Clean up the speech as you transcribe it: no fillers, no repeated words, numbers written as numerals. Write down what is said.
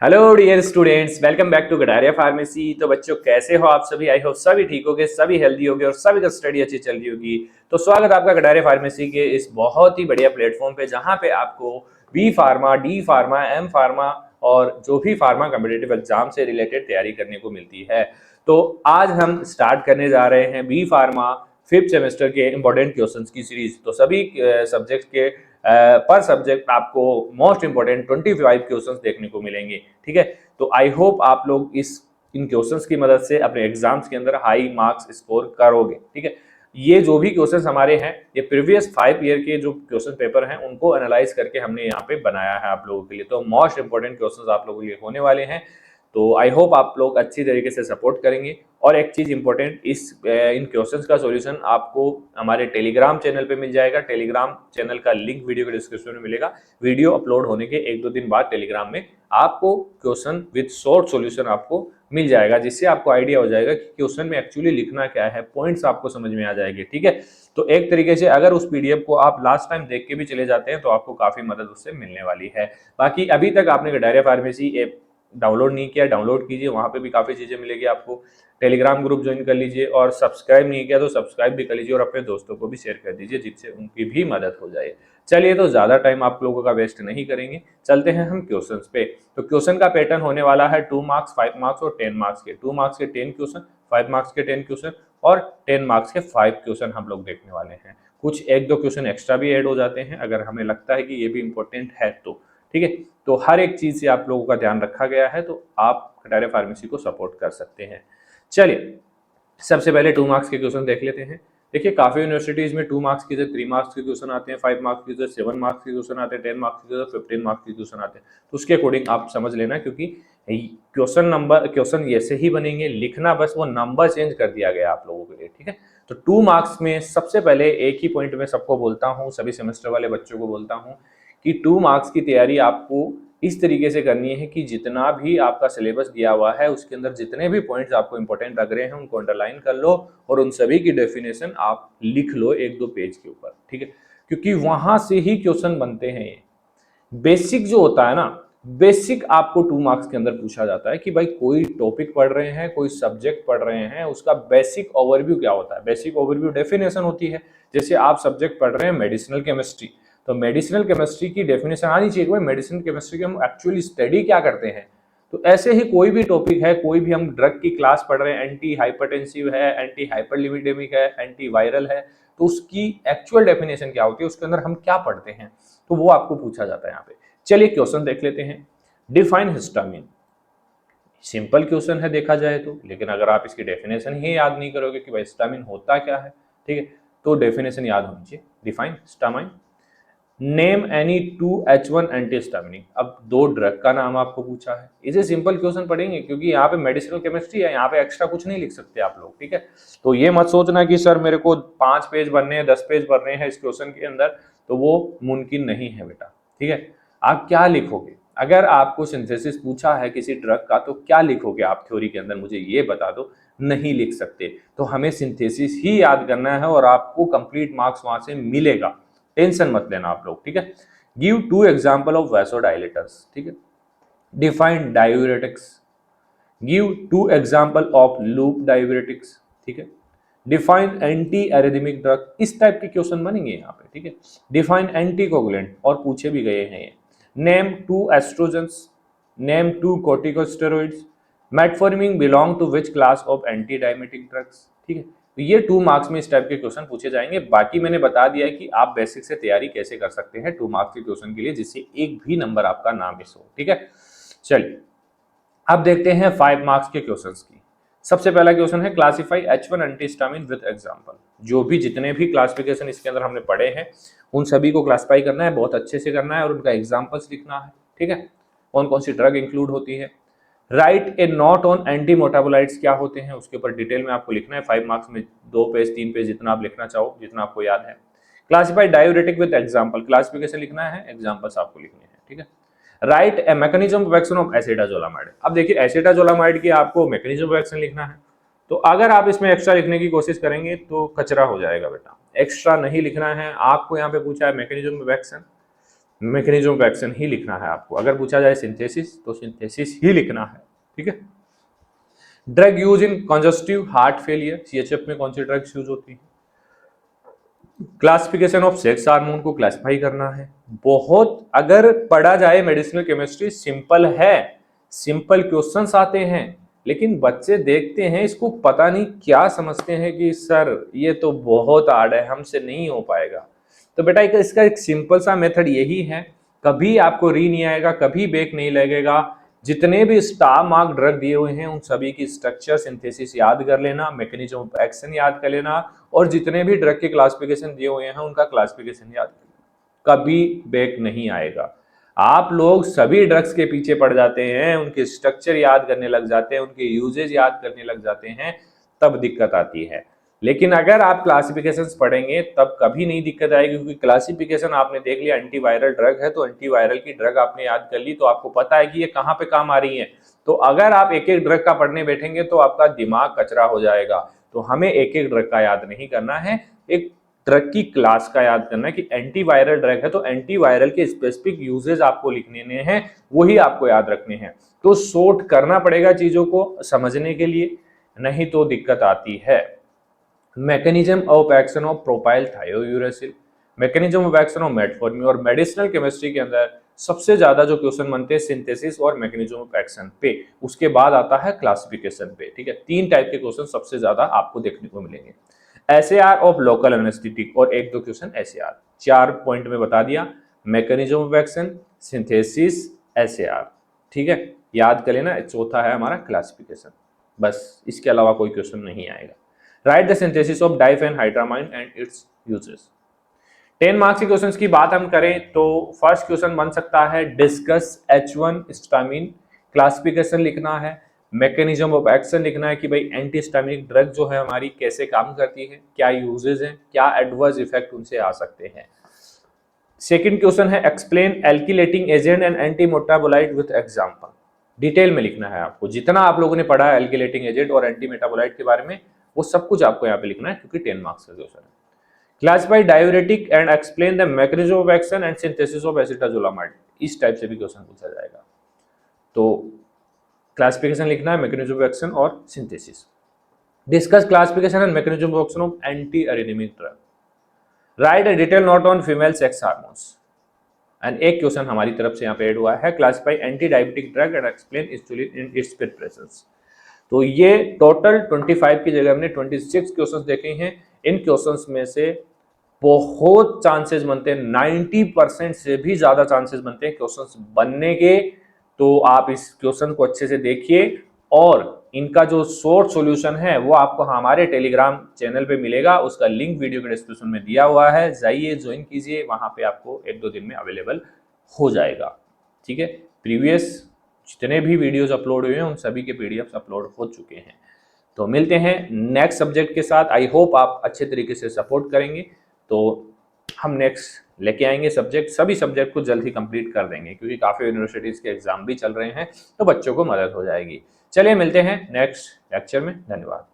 Hello dear students, welcome back to Kataria pharmacy. तो बच्चों, कैसे हो आप सभी? आई होप सभी ठीक होगे, सभी हेल्दी होगे और सभी का स्टडी अच्छी चल रही होगी। तो स्वागत है आपका कटारिया फार्मेसी के इस बहुत ही बढ़िया प्लेटफॉर्म पे, जहां पे आपको B pharma, D pharma, M pharma और जो भी फार्मा कम्पिटिटिव एग्जाम से रिलेटेड तैयारी करने को मिलती है। तो आज हम स्टार्ट करने जा रहे हैं बी फार्मा फिफ्थ सेमेस्टर के इंपॉर्टेंट क्वेश्चंस की सीरीज। तो सभी सब्जेक्ट के पर सब्जेक्ट आपको मोस्ट इंपोर्टेंट 25 क्वेश्चंस देखने को मिलेंगे। ठीक है, तो आई होप आप लोग इन क्वेश्चंस की मदद से अपने एग्जाम्स के अंदर हाई मार्क्स स्कोर करोगे। ठीक है, ये जो भी क्वेश्चंस हमारे हैं, ये प्रीवियस 5 ईयर के जो क्वेश्चन पेपर हैं उनको एनालाइज करके हमने यहाँ पे बनाया है आप लोगों के लिए। तो मोस्ट इंपोर्टेंट क्वेश्चंस आप लोगों के लिए होने वाले हैं। तो आई होप आप लोग अच्छी तरीके से सपोर्ट करेंगे। और एक चीज इंपॉर्टेंट, इन क्वेश्चंस का सॉल्यूशन आपको हमारे टेलीग्राम चैनल पे मिल जाएगा। टेलीग्राम चैनल का लिंक वीडियो के डिस्क्रिप्शन में मिलेगा। वीडियो अपलोड होने के 1-2 दिन बाद टेलीग्राम में आपको क्वेश्चन विद शॉर्ट सॉल्यूशन आपको मिल जाएगा, जिससे आपको आइडिया हो जाएगा कि क्वेश्चन में एक्चुअली लिखना क्या है, पॉइंट्स आपको समझ में आ जाएंगे। ठीक है, तो एक तरीके से अगर उस पीडीएफ को आप लास्ट टाइम देख के भी चले जाते हैं तो आपको काफी मदद उससे मिलने वाली है। बाकी अभी तक आपने कटारिया फार्मेसी ऐप डाउनलोड नहीं किया, डाउनलोड कीजिए, वहां पे भी काफी चीजें मिलेगी आपको। टेलीग्राम ग्रुप ज्वाइन कर लीजिए और सब्सक्राइब नहीं किया तो सब्सक्राइब भी कर लीजिए और अपने दोस्तों को भी शेयर कर दीजिए, जिससे उनकी भी मदद हो जाए। चलिए, तो ज्यादा टाइम आप लोगों का वेस्ट नहीं करेंगे, चलते हैं हम क्वेश्चंस पे। तो क्वेश्चन का पैटर्न होने वाला है 2 मार्क्स, 5 मार्क्स और 10 मार्क्स के। 2 मार्क्स के 10 क्वेश्चन, 5 मार्क्स के 10 क्वेश्चन और 10 मार्क्स के 5 क्वेश्चन हम लोग देखने वाले हैं। कुछ 1-2 क्वेश्चन एक्स्ट्रा भी ऐड हो जाते हैं अगर हमें लगता है कि ये भी इंपॉर्टेंट है तो। ठीक है, तो हर एक चीज से आप लोगों का ध्यान रखा गया है, तो आप कटारिया फार्मेसी को सपोर्ट कर सकते हैं। चलिए, सबसे पहले 2 मार्क्स के क्वेश्चन देख लेते हैं। देखिए, काफी यूनिवर्सिटीज में 2 मार्क्स की जगह 3 मार्क्स के क्वेश्चन आते हैं, 5 मार्क्स की जगह 7 मार्क्स के क्वेश्चन आते हैं, 10 मार्क्स की जगह 15 मार्क्स के क्वेश्चन आते हैं। तो उसके अकॉर्डिंग आप समझ लेना, क्योंकि क्वेश्चन ऐसे ही बनेंगे, लिखना बस वो नंबर चेंज कर दिया गया आप लोगों के लिए। ठीक है, तो 2 मार्क्स में सबसे पहले एक ही पॉइंट में सबको बोलता हूँ, सभी सेमेस्टर वाले बच्चों को बोलता हूँ कि 2 मार्क्स की तैयारी आपको इस तरीके से करनी है कि जितना भी आपका सिलेबस दिया हुआ है उसके अंदर जितने भी पॉइंट्स आपको इंपॉर्टेंट लग रहे हैं उनको अंडरलाइन कर लो और उन सभी की डेफिनेशन आप लिख लो 1-2 पेज के ऊपर। ठीक है, क्योंकि वहां से ही क्वेश्चन बनते हैं। ये बेसिक जो होता है ना, बेसिक आपको 2 मार्क्स के अंदर पूछा जाता है कि भाई कोई टॉपिक पढ़ रहे हैं, कोई सब्जेक्ट पढ़ रहे हैं, उसका बेसिक ओवरव्यू क्या होता है। बेसिक ओवरव्यू डेफिनेशन होती है। जैसे आप सब्जेक्ट पढ़ रहे हैं मेडिसिनल केमिस्ट्री, तो मेडिसिनल केमिस्ट्री की डेफिनेशन आनी चाहिए कि मेडिसिनल केमिस्ट्री की हम एक्चुअली स्टडी क्या करते हैं। तो ऐसे ही कोई भी टॉपिक है, कोई भी हम ड्रग की क्लास पढ़ रहे हैं, एंटी हाइपरटेंसिव है, एंटी हाइपरलिपिडेमिक है, एंटी वायरल है, तो उसकी एक्चुअल डेफिनेशन क्या होती है, उसके अंदर हम क्या पढ़ते हैं, तो वो आपको पूछा जाता है यहाँ पे। चलिए क्वेश्चन देख लेते हैं। Define histamine. सिंपल क्वेश्चन है देखा जाए तो, लेकिन अगर आप इसकी डेफिनेशन ही याद नहीं करोगे कि भाई हिस्टामिन होता क्या है, ठीक है, तो डेफिनेशन याद होनी चाहिए। Define histamine. Name any 2H1 antihistaminic. अब 2 ड्रग का नाम आपको पूछा है, इसे सिंपल क्वेश्चन पढ़ेंगे क्योंकि यहाँ पे मेडिसिनल केमिस्ट्री है, यहाँ पे एक्स्ट्रा कुछ नहीं लिख सकते आप लोग। ठीक है, तो ये मत सोचना कि सर मेरे को 5 पेज भरने हैं, 10 पेज भरने हैं इस क्वेश्चन के अंदर, तो वो मुमकिन नहीं है बेटा। ठीक है, आप क्या लिखोगे? अगर आपको सिंथेसिस पूछा है किसी ड्रग का तो क्या लिखोगे आप थ्योरी के अंदर, मुझे ये बता दो। नहीं लिख सकते, तो हमें सिंथेसिस ही याद करना है और आपको कंप्लीट मार्क्स वहां से मिलेगा। टेंशन मत लेना आप लोग। ठीक है, गिव 2 एग्जांपल ऑफ वैसोडाइलेटर्स। ठीक है, define diuretics. Give 2 example of loop diuretics. ठीक है, डिफाइन एंटी एरिथमिक ड्रग। इस टाइप के क्वेश्चन बनेंगे यहाँ पे। ठीक है, डिफाइन एंटी कोगुलेंट, और पूछे भी गए हैं ये। Name 2 estrogens. Name 2 corticosteroids। Metformin belong to which class of anti diabetic drugs. ठीक है, तो ये 2 मार्क्स में इस टाइप के क्वेश्चन पूछे जाएंगे। बाकी मैंने बता दिया है कि आप बेसिक से तैयारी कैसे कर सकते हैं 2 मार्क्स के क्वेश्चन के लिए, जिससे एक भी नंबर आपका ना मिस हो। ठीक है, चलिए अब देखते हैं 5 मार्क्स के क्वेश्चंस की। सबसे पहला क्वेश्चन है classify H1 antihistamine with example. जो भी जितने भी क्लासिफिकेशन इसके अंदर हमने पढ़े हैं उन सभी को क्लासिफाई करना है, बहुत अच्छे से करना है और उनका एग्जांपल्स लिखना है। ठीक है, कौन कौन सी ड्रग इंक्लूड होती है। Right A note on anti metabolites, क्या होते हैं उसके ऊपर डिटेल में आपको लिखना है। 5 मार्क्स में 2 पेज 3 पेज जितना आप लिखना चाहो, जितना आपको याद है। Classify diuretic with example, classification लिखना है, एग्जांपल्स आपको लिखने हैं। ठीक है, right a mechanism of action of acetazolamide. अब देखिए एसिटाजोलामाइड की आपको मैकेनिज्म ऑफ एक्शन लिखना है, तो अगर आप इसमें एक्स्ट्रा लिखने की कोशिश करेंगे तो कचरा हो जाएगा बेटा। एक्स्ट्रा नहीं लिखना है, आपको यहाँ पे पूछा है mechanism of action, mechanism of action ही लिखना है आपको। अगर पूछा जाए सिंथेसिस तो सिंथेसिस ही लिखना है, ठीक है। Drug use in congestive heart failure, CHF में कौन सी ड्रग्स यूज होती है। क्लासिफिकेशन ऑफ सेक्स हार्मोन को क्लासिफाई करना है। बहुत अगर पढ़ा जाए मेडिसिनल केमिस्ट्री सिंपल है, सिंपल क्वेश्चंस आते हैं, लेकिन बच्चे देखते हैं इसको पता नहीं क्या समझते हैं कि सर ये तो बहुत हार्ड है, हमसे नहीं हो पाएगा। तो बेटा इसका एक सिंपल सा मेथड यही है, कभी आपको री नहीं आएगा, कभी बेक नहीं लगेगा। जितने भी स्टार मार्क ड्रग दिए हुए हैं उन सभी की स्ट्रक्चर सिंथेसिस याद कर लेना, मैकेनिज्म ऑफ एक्शन याद कर लेना, और जितने भी ड्रग के क्लासिफिकेशन दिए हुए हैं उनका क्लासिफिकेशन याद कर लेना, कभी बेक नहीं आएगा। आप लोग सभी ड्रग्स के पीछे पड़ जाते हैं, उनके स्ट्रक्चर याद करने लग जाते हैं, उनके यूजेज याद करने लग जाते हैं, तब दिक्कत आती है। लेकिन अगर आप क्लासिफिकेशंस पढ़ेंगे तब कभी नहीं दिक्कत आएगी, क्योंकि क्लासिफिकेशन आपने देख लिया, एंटीवायरल ड्रग है तो एंटीवायरल की ड्रग आपने याद कर ली, तो आपको पता है कि ये कहाँ पे काम आ रही है। तो अगर आप एक एक ड्रग का पढ़ने बैठेंगे तो आपका दिमाग कचरा हो जाएगा। तो हमें एक एक ड्रग का याद नहीं करना है, एक ड्रग की क्लास का याद करना है कि एंटीवायरल ड्रग है तो एंटीवायरल के स्पेसिफिक यूजेज आपको लिखने हैं, वही आपको याद रखने हैं। तो सोर्ट करना पड़ेगा चीजों को समझने के लिए, नहीं तो दिक्कत आती है। Mechanism of action of propylthiouracil, mechanism of action of metformin, और मेडिसिनल केमिस्ट्री के अंदर सबसे ज्यादा जो क्वेश्चन बनते हैं सिंथेसिस और मैकेनिज्म ऑफ एक्शन पे, उसके बाद आता है क्लासिफिकेशन पे, ठीक है। तीन टाइप के क्वेश्चन सबसे ज्यादा आपको देखने को मिलेंगे। एसएआर ऑफ लोकल एनेस्थेटिक और एक दो क्वेश्चन एसएआर, 4 पॉइंट में बता दिया, mechanism of action, synthesis, SAR, ठीक है, याद कर लेना। चौथा है हमारा क्लासिफिकेशन, बस इसके अलावा कोई क्वेश्चन नहीं आएगा। Right the synthesis of डाइफेनहाइड्रामाइन and it's uses. 10 marks के क्वेश्चंस की बात हम करें तो फर्स्ट क्वेश्चन बन सकता है डिस्कस H1 हिस्टामिन, क्लासिफिकेशन लिखना है, मैकेनिज्म ऑफ एक्शन लिखना है कि भाई एंटीहिस्टामिनिक ड्रग जो है हमारी कैसे काम करती है, क्या यूजेस हैं, क्या एडवर्स इफेक्ट उनसे आ सकते हैं। सेकंड क्वेश्चन है explain alkylating agent and anti metabolite with example, detail में लिखना है आपको, जितना आप लोगों ने पढ़ा है एल्किलेटिंग एजेंट और एंटी मेटाबोलाइट के बारे में वो सब कुछ आपको यहाँ पे लिखना है, क्योंकि 10 मार्क्स का क्वेश्चन है। Classify diuretic and explain the mechanism of action and synthesis of acetazolamide, इस टाइप से भी क्वेश्चन पूछा जाएगा। तो क्लासिफिकेशन लिखना है, मैकेनिज्म ऑफ एक्शन और synthesis. Discuss classification and mechanism of action of anti arrhythmic drug. Right a detail note on female sex hormones. And एक क्वेश्चन हमारी तरफ से यहाँ पे ऐड हुआ है, classify anti diabetic drug and explain insulin in its presence. तो ये टोटल 25 की जगह हमने 26 क्वेश्चंस देखे हैं। इन क्वेश्चंस में से बहुत चांसेस बनते हैं, 90% से भी ज्यादा चांसेस बनते हैं क्वेश्चंस बनने के। तो आप इस क्वेश्चन को अच्छे से देखिए, और इनका जो शॉर्ट सॉल्यूशन है वो आपको हमारे टेलीग्राम चैनल पे मिलेगा, उसका लिंक वीडियो के डिस्क्रिप्शन में दिया हुआ है, जाइए ज्वाइन कीजिए, वहां पे आपको 1-2 दिन में अवेलेबल हो जाएगा, ठीक है। प्रीवियस जितने भी वीडियोस अपलोड हुए हैं उन सभी के पीडीएफ अपलोड हो चुके हैं। तो मिलते हैं नेक्स्ट सब्जेक्ट के साथ, आई होप आप अच्छे तरीके से सपोर्ट करेंगे, तो हम नेक्स्ट लेके आएंगे सब्जेक्ट, सभी सब्जेक्ट को जल्द ही कंप्लीट कर देंगे, क्योंकि काफ़ी यूनिवर्सिटीज़ के एग्जाम भी चल रहे हैं, तो बच्चों को मदद हो जाएगी। चलिए मिलते हैं नेक्स्ट लेक्चर में, धन्यवाद।